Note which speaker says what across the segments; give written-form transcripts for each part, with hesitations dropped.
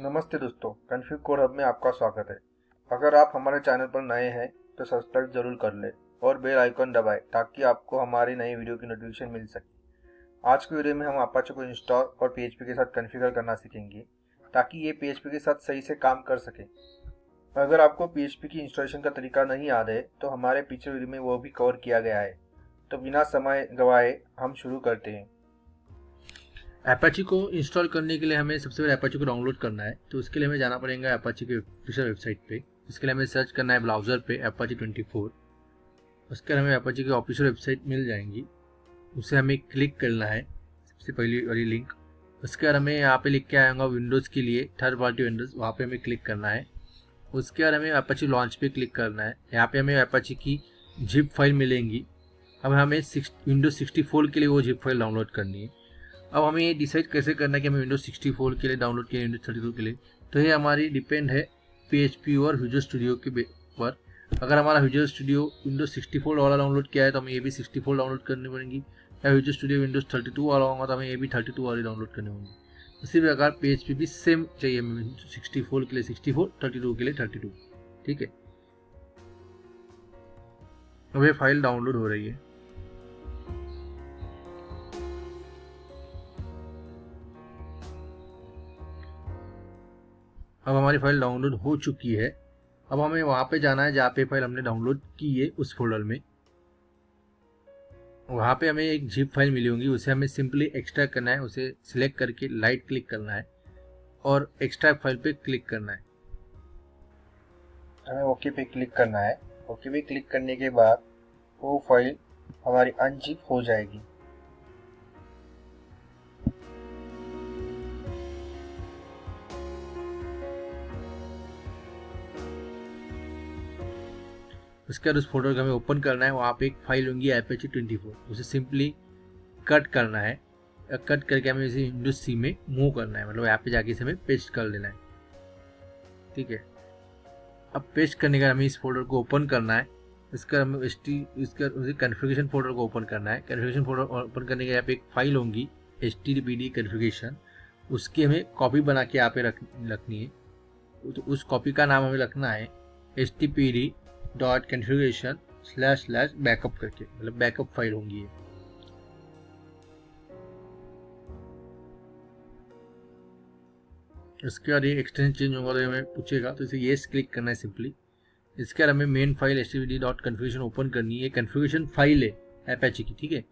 Speaker 1: नमस्ते दोस्तों, कन्फ्यू code hub में आपका स्वागत है। अगर आप हमारे चैनल पर नए हैं तो सब्सक्राइब जरूर कर लें और बेल आइकन दबाएं ताकि आपको हमारी नई वीडियो की नोटिफिकेशन मिल सके। आज की वीडियो में हम अपाचे को इंस्टॉल और पीएचपी के साथ कॉन्फ़िगर करना सीखेंगे ताकि ये पीएचपी के साथ सही से काम कर सके। अगर आपको पीएचपी की इंस्टॉलेशन का तरीका नहीं याद है तो हमारे पीछे वीडियो में वो भी कवर किया गया है। तो बिना समय गवाए हम शुरू करते हैं।
Speaker 2: एपाची को इंस्टॉल करने के लिए हमें सबसे पहले एपाची को डाउनलोड करना है। तो उसके लिए हमें जाना पड़ेगा एपाची के ऑफिशियल वेबसाइट पे। इसके लिए हमें सर्च करना है ब्राउज़र पे एपाची 24। उसके बाद हमें एपाची की ऑफिशियल वेबसाइट मिल जाएंगी, उसे हमें क्लिक करना है, सबसे पहली वाली लिंक। उसके बाद हमें यहाँ पे लिख के आएगा विंडोज़ के लिए थर्ड पार्टी विंडोज़, वहाँ पे हमें क्लिक करना है। उसके बाद हमें एपाची लॉन्च पे क्लिक करना है। यहाँ पे हमें एपाची की जिप फाइल मिलेंगी। अब हमें विंडोज 64 के लिए वो जिप फाइल डाउनलोड करनी है। अब हमें ये डिसाइड कैसे करना है कि हमें विंडोज 64 के लिए डाउनलोड किया विंडोज 32 के लिए। तो ये हमारी डिपेंड है पीएचपी और विजुअल स्टूडियो के पर। अगर हमारा विजुअल स्टूडियो विंडोज 64 वाला डाउनलोड किया है तो हमें ये भी 64 डाउनलोड करनी पड़ेगी, या विजुअल स्टूडियो विंडोज 32 वाला होगा तो हमें ये भी 32 वाली डाउनलोड करनी होगी। इसी प्रकार पीएचपी भी सेम चाहिए हमें, 64 के लिए 64, 32 के लिए 32। ठीक है, अब ये फाइल डाउनलोड हो रही है। अब हमारी फाइल डाउनलोड हो चुकी है। अब हमें वहाँ पे जाना है जहाँ पे फाइल हमने डाउनलोड की है, उस फोल्डर में। वहाँ पे हमें एक जिप फाइल मिली होगी, उसे हमें सिंपली एक्सट्रैक्ट करना है। उसे सिलेक्ट करके राइट क्लिक करना है और एक्सट्रैक्ट फाइल पे क्लिक करना है।
Speaker 1: हमें ओके पे क्लिक करना है। ओके पे क्लिक करने के बाद वो फाइल हमारी अनजिप हो जाएगी।
Speaker 2: उसके बाद उस फोल्डर को हमें ओपन करना है। वहाँ पे एक फाइल होगी एपाची 24, उसे सिंपली कट करना है। कट करके हमें इसे विंडोज सी में मूव करना है, मतलब यहाँ पे जाके इसे हमें पेस्ट कर लेना है। ठीक है, अब पेस्ट करने का हमें इस फोल्डर को ओपन करना है। इसका हमें इसका कॉन्फ़िगरेशन फोल्डर को ओपन करना है। कॉन्फ़िगरेशन फोल्डर ओपन करने के यहाँ पे एक फाइल होगी HTTPD कॉन्फ़िगरेशन, उसकी हमें कॉपी बना के यहाँ पे रखनी है। तो उस कॉपी का नाम हमें रखना है HTTPD.configuration//backup करके, मतलब बैकअप फाइल होंगी ये। इसके बाद ये एक्सटेंशन चेंज होगा तो हमें पूछेगा, तो इसे येस क्लिक करना है सिंपली। इसके बाद हमें मेन फाइल HTTPD.configuration ओपन करनी है। कॉन्फ़िगरेशन फाइल है एपाची की। ठीक है,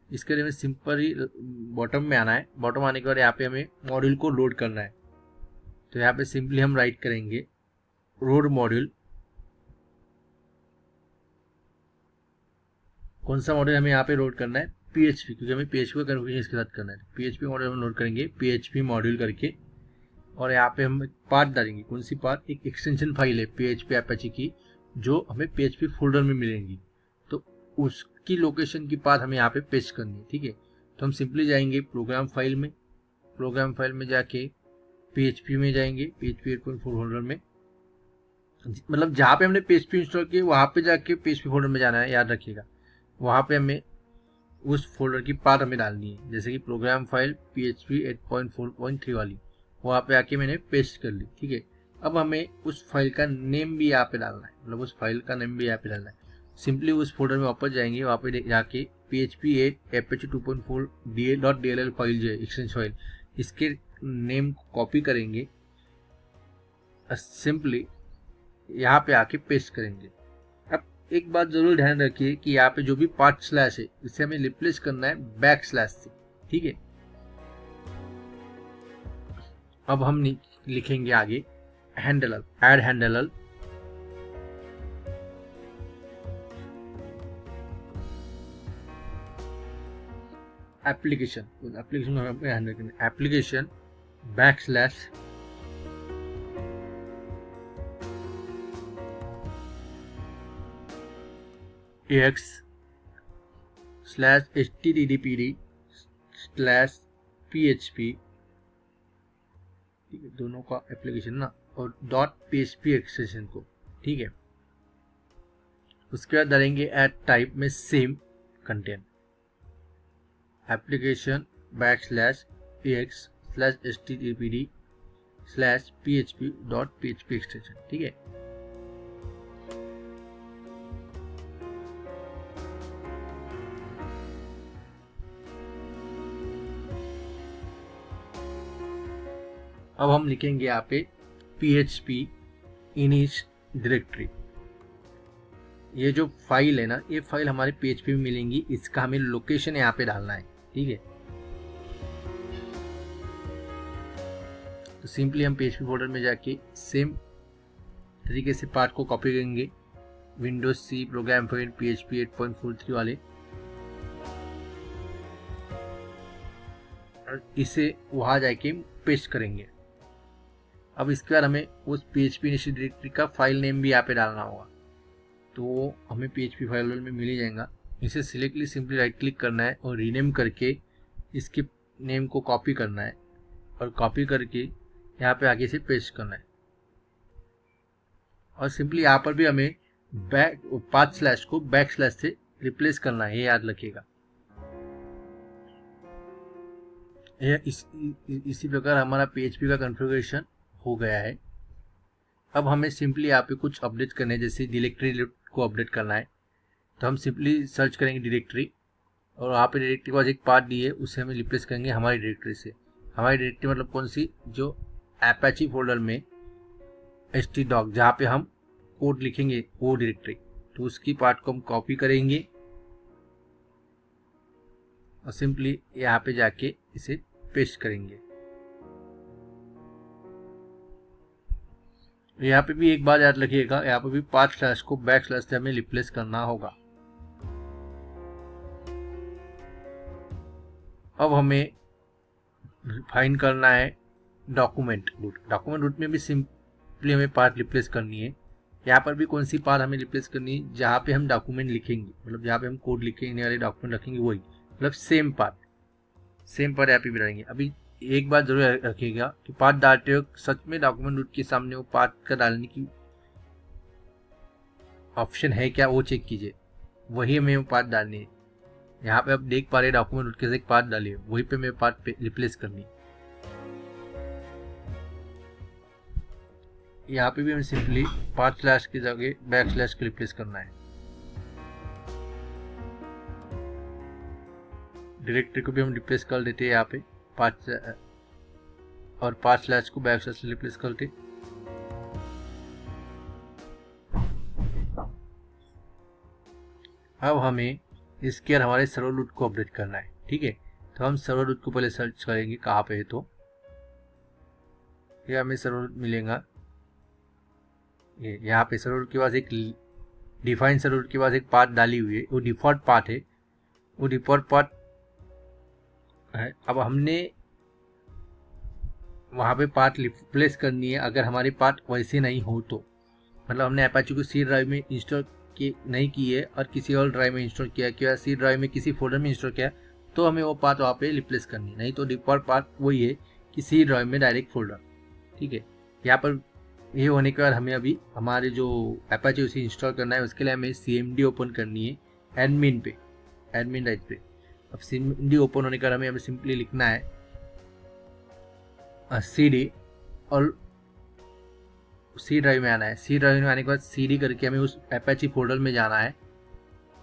Speaker 2: इसके लिए हमें सिंपली बॉटम में आना है। बॉटम आने के बाद यहाँ पे हमें मॉड्यूल को लोड करना है। तो यहाँ पे सिंपली हम राइट करेंगे लोड मॉड्यूल। कौन सा मॉड्यूल हमें यहाँ पे लोड करना है? पीएचपी, क्योंकि हमें पीएचपी का कन्फिगरेशन इसके साथ करना है। पीएचपी मॉड्यूल हम लोड करेंगे पीएचपी मॉड्यूल करके, और यहाँ पे हम पाथ डालेंगे। कौन सी पाथ? एक एक्सटेंशन फाइल है पीएचपी एपाची की, जो हमें पीएचपी फोल्डर में मिलेंगी। तो उसकी लोकेशन की पाथ हमें यहाँ पे पेस्ट करनी है। ठीक है, तो हम सिंपली जाएंगे प्रोग्राम फाइल में। प्रोग्राम फाइल में जाके पीएचपी में जाएंगे, पीएचपी 8.4 फोल्डर में। मतलब जहाँ पे हमने पीएचपी इंस्टॉल किया वहाँ पे जाके पीएचपी फोल्डर में जाना है, याद रखिएगा। वहाँ पे हमें उस फोल्डर की पाथ हमें डालनी है, जैसे कि प्रोग्राम फाइल PHP 8.4.3 वाली, वहाँ पे आके मैंने पेस्ट कर ली। ठीक है, अब हमें उस फाइल का नेम भी यहाँ पे डालना है, मतलब उस फाइल का नेम भी यहाँ पे डालना है। सिंपली उस फोल्डर में वापस जाएंगे, वहाँ पे जाके PHP 8 Apache 2.4 .dll फाइल जो है एक्सटेंशन फाइल, इसके नेम को कॉपी करेंगे, सिंपली यहाँ पे आके पेस्ट करेंगे। एक बात जरूर ध्यान रखिए कि यहाँ पे जो भी पार्ट स्लैश है इसे हमें रिप्लेस करना है बैक स्लैश से। ठीक है, अब हम लिखेंगे आगे हैंडलर, ऐड हैंडलर। एप्लीकेशन को हमें हैंडल करना है। एप्लीकेशन बैक स्लैश AX/HTTPD/PHP, ठीक है, दोनों का एप्लीकेशन ना, और .php एक्सटेंशन को। ठीक है, उसके बाद डालेंगे एट टाइप में same content, application back slash AX/HTTPD php.php extension. ठीक है, अब हम लिखेंगे यहाँ पे php init डायरेक्टरी। ये जो फाइल है ना, ये फाइल हमारे php में मिलेंगी, इसका हमें लोकेशन यहाँ पे डालना है। ठीक है, तो सिंपली हम php फोल्डर में जाके सेम तरीके से पार्ट को कॉपी करेंगे, Windows C program file php 8.43 वाले, और इसे वहां जाके पेस्ट करेंगे। अब इसके बाद हमें उस php इनिशियल डायरेक्टरी का फाइल नेम भी यहाँ पे डालना होगा, तो हमें php फाइल में मिल ही जाएगा। इसे सिलेक्टली सिंपली राइट क्लिक करना है और रीनेम करके इसके नेम को कॉपी करना है, और कॉपी करके यहाँ पे आगे से पेस्ट करना है। और सिंपली यहाँ पर भी हमें पाथ स्लैश को बैक स्लैश से रिप्लेस करना है, ये याद रखिएगा। इसी प्रकार हमारा php का कॉन्फ़िगरेशन हो गया है। अब हमें सिंपली यहाँ पे कुछ अपडेट करने हैं, जैसे डायरेक्टरी को अपडेट करना है, तो हम सिंपली सर्च करेंगे डायरेक्टरी, और वहाँ पे डायरेक्टरी के पास एक पार्ट दी है, उसे हमें रिप्लेस करेंगे हमारी डायरेक्टरी से। हमारी डायरेक्टरी मतलब कौन सी, जो एपाची फोल्डर में htdoc जहाँ पे हम कोड लिखेंगे वो डायरेक्टरी, तो उसकी पार्ट को हम कॉपी करेंगे और सिंपली यहाँ पे जाके इसे पेस्ट करेंगे। यहाँ पे भी एक बात याद रखिएगा, यहाँ पे भी पाथ स्लैश को बैक स्लैश से हमें रिप्लेस करना होगा। अब हमें फाइंड करना है डॉक्यूमेंट रूट। डॉक्यूमेंट रूट में भी सिंपली हमें पार्ट रिप्लेस करनी है। यहाँ पर भी कौन सी पार्ट हमें रिप्लेस करनी है, जहाँ पे हम डॉक्यूमेंट लिखेंगे, मतलब जहाँ पे हम कोड लिखेंगे वाले डॉक्यूमेंट रखेंगे वही, मतलब सेम पार्ट यहाँ पे भी रहेंगे। अभी एक बात जरूर रखिएगा कि पार्ट डालते हो सच में डॉक्यूमेंट रूट के सामने वो पार्ट का डालने की ऑप्शन है क्या, वो चेक कीजिए, वही हमें वो पार्ट डालनी है। यहाँ पे आप देख पा रहे डॉक्यूमेंट रूट के एक पार्ट डालिए, वही पे हमें पार्ट पे रिप्लेस करनी है। यहाँ पे भी हमें सिंपली पार्ट स्लैश की जगह बैक स्लैश को रिप्लेस करना है। डायरेक्टरी को भी हम रिप्लेस कर देते हैं यहाँ पे पार्ट, और पार्ट स्लैश को बैक स्लैश से रिप्लेस करके अब हमें इसके और हमारे सर्वर रूट को अपडेट करना है। ठीक है, तो हम सर्वर रूट को पहले सर्च करेंगे कहाँ पे है, तो ये हमें सर्वर रूट मिलेगा। ये यहाँ पे सर्वर रूट के पास एक डिफाइन सर्वर रूट के पास एक पाथ डाली हुई है, वो डिफॉल्ट पाथ है, वो डिफॉल्ट पाथ है। अब हमने वहाँ पे पार्ट रिप्लेस करनी है, अगर हमारी पार्ट वैसे नहीं हो तो, मतलब हमने अपाचे को सी ड्राइव में इंस्टॉल नहीं की है और किसी और ड्राइव में इंस्टॉल किया सी ड्राइव में किसी फोल्डर में इंस्टॉल किया, तो हमें वो पार्ट वहाँ पे रिप्लेस करनी है। नहीं तो डिफॉल्ट पार्ट वही है कि सी ड्राइव में डायरेक्ट फोल्डर। ठीक है, यहाँ पर ये होने के बाद हमें अभी हमारे जो अपाचे उसे इंस्टॉल करना है, उसके लिए हमें CMD ओपन करनी है एडमिन राइट पे। अब CMD ओपन होने के बाद हमें सिंपली लिखना है CD और सी ड्राइव में आना है। सी ड्राइव में आने के बाद CD करके हमें उस अपाचे फोल्डर में जाना है।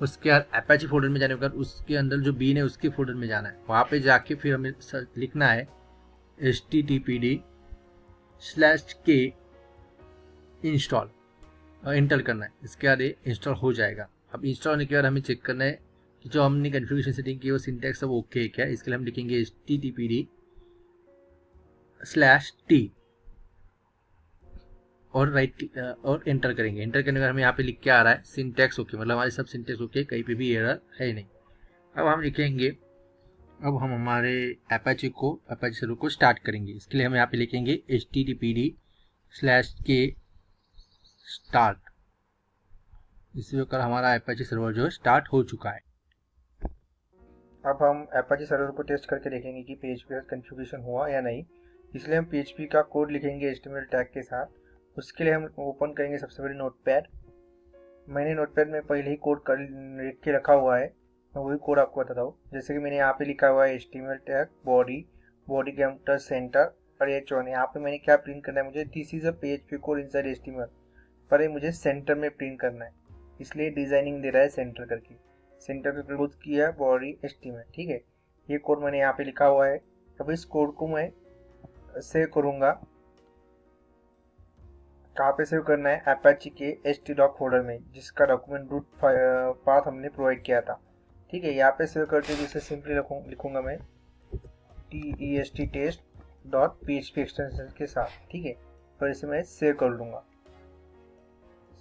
Speaker 2: उसके बाद अपाचे फोल्डर में जाने के बाद उसके अंदर जो बीन है उसके फोल्डर में जाना है। वहाँ पे जाके फिर हमें लिखना है httpd/k इंस्टॉल और इंटर करना है। इसके बाद ये इंस्टॉल हो जाएगा। अब इंस्टॉल होने के बाद हमें चेक करना है कि जो हमने कॉन्फ़िगरेशन सेटिंग की वो सिंटैक्स सब ओके है क्या। इसके लिए हम लिखेंगे httpd/t और और एंटर करेंगे। एंटर करने के बाद हमें यहाँ पे लिख के आ रहा है सिंटैक्स ओके, मतलब हमारे सब सिंटैक्स ओके, कहीं पे भी एरर है नहीं। अब हम लिखेंगे, अब हम हमारे अपाचे सर्वर को स्टार्ट करेंगे। इसके लिए हम यहाँ पे लिखेंगे httpd/k स्टार्ट। इसी प्रकार हमारा अपाचे सर्वर जो है स्टार्ट हो चुका है।
Speaker 1: अब हम अपाचे सर्वर को टेस्ट करके देखेंगे कि PHP का कॉन्फ़िगरेशन हुआ या नहीं। इसलिए हम PHP का कोड लिखेंगे HTML टैग के साथ। उसके लिए हम ओपन करेंगे सबसे पहले नोटपैड। मैंने नोटपैड में पहले ही कोड लिख के रखा हुआ है, मैं वही कोड आपको बताता हूँ। जैसे कि मैंने यहाँ पे लिखा हुआ है HTML टैग बॉडी के अंदर सेंटर और H1 यहाँ पे मैंने क्या प्रिंट करना है, मुझे this is a PHP code inside HTML, पर ये मुझे सेंटर में प्रिंट करना है, इसलिए डिजाइनिंग दे रहा है सेंटर करके। सेंटर पे क्लोज किया बॉडी HTML, ठीक है। ये कोड मैंने यहाँ पे लिखा हुआ है। अब इस कोड को मैं सेव करूँगा। कहाँ पे सेव करना है, Apache के htdoc फोल्डर में, जिसका डॉक्यूमेंट रूट पाथ हमने प्रोवाइड किया था, ठीक है। यहाँ पे सेव करके जिसे सिंपली लिखूंगा मैं test test dot PHP extension के साथ, ठीक है। और इसे मैं सेव कर लूँगा।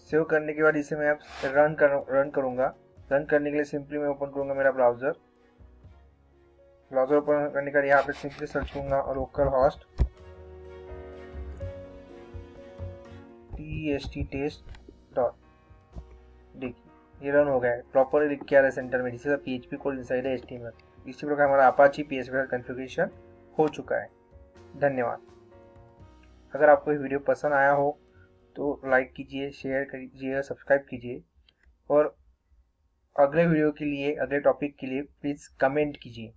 Speaker 1: सेव करने के बाद इसे मैं अब रन करूँगा। रन करने के लिए सिंपली मैं ओपन करूँगा मेरा ब्राउज़र ओपन करने के बाद यहाँ पे सिंपली सर्च करूँगा local host test test dot. देखिए ये रन हो गया है, प्रॉपरली लिख के आ रहा है सेंटर में, जिससे PHP कोड इनसाइड है HTML। इसी प्रकार हमारा अपाची PHP का कॉन्फ़िगरेशन हो चुका है। धन्यवाद। अगर आपको ये वीडियो पसंद आया हो तो लाइक कीजिए, शेयर कीजिए, सब्सक्राइब कीजिए, और अगले वीडियो के लिए, अगले टॉपिक के लिए प्लीज़ कमेंट कीजिए।